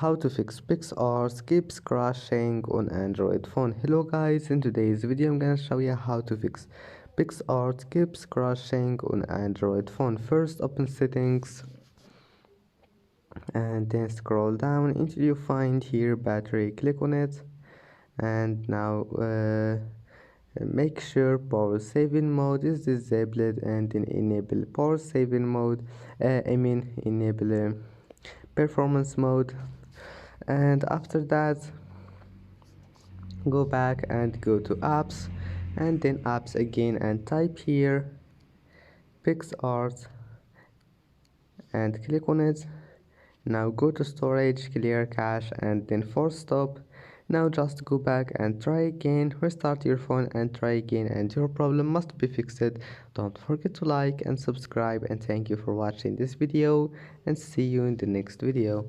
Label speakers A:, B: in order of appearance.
A: How to fix Picsart keeps crashing on Android phone. Hello guys, in today's video I'm gonna show you how to fix Picsart keeps crashing on Android phone. First, open settings and then scroll down until you find here battery. Click on it and now make sure power saving mode is disabled and then enable power saving mode. Enable performance mode, and after that go back and go to apps and then apps again and type here Picsart and click on it. Now go to storage, clear cache and then force stop. Now just go back and try again, restart your phone and try again, and your problem must be fixed. Don't forget to like and subscribe, and thank you for watching this video and see you in the next video.